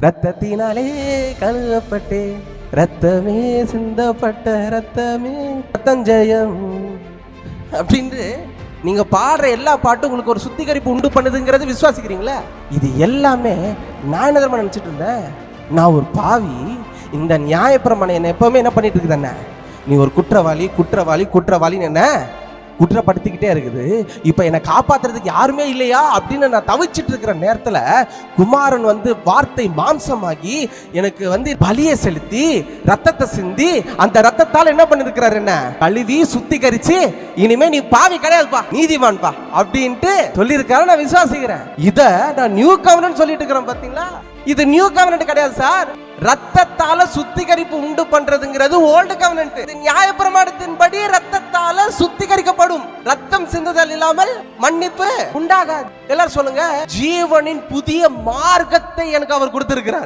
ரத்தத்தினாலே கழுவப்பட்டே ரத்தமே சிந்தப்பட்ட ரத்தமே ரத்தஞ்சயம் அப்படின்னு நீங்க பாடுற எல்லா பாட்டும் உங்களுக்கு ஒரு சுத்திகரிப்பு உண்டு பண்ணுதுங்கிறது விசுவாசிக்கிறீங்களா? இது எல்லாமே நான் என்ன தெரியுமா நினைச்சிட்டு இருந்தேன், நான் ஒரு பாவி, இந்த நியாயப்பிரமாணம் என்ன எப்பவுமே என்ன பண்ணிட்டு இருக்குதானே, நீ ஒரு குற்றவாளி குற்றவாளி குற்றவாளின்னு என்ன குற்றப்படுத்திக்கிட்டே இருக்குது. இப்ப என்னை காப்பாத்துறதுக்கு யாருமே இல்லையா அப்படின்னு நான் தவிச்சிட்டு இருக்கிற நேரத்துல குமாரன் வந்து வார்த்தை மாம்சமாகி எனக்கு வந்து பலியை செலுத்தி ரத்தத்தை சிந்தி அந்த ரத்தத்தால் என்ன பண்ணிருக்கிறாரு, என்ன கழுவி சுத்திகரிச்சு இனிமே நீ பாவி கிடையாதுப்பா நீதிமான்பா அப்படின்ட்டு சொல்லியிருக்காரு. நான் விசுவாசிக்கிறேன். இத நான் நியூ கவர்னன்ட் சொல்லிட்டு இருக்கிறேன். பாத்தீங்களா, இது நியூ கவர்னன்ட் கிடையாது சார். ரத்தத்தால சுத்திகரிப்பு உண்டு பண்றதுங்கிறது ஓல்டு கவர்னன்ட். இது நியாயப்பிரமாணத்தின்படி ரத்தத்தால சுத்திகரிக்கப்படும். ரத்தம் சிந்துதல் இல்லாமல் மன்னிப்பு உண்டாகாது. எல்லாரும் சொல்லுங்க, ஜீவனின் புதிய மார்க்கத்தை எனக்கு அவர் கொடுத்திருக்கிறார்.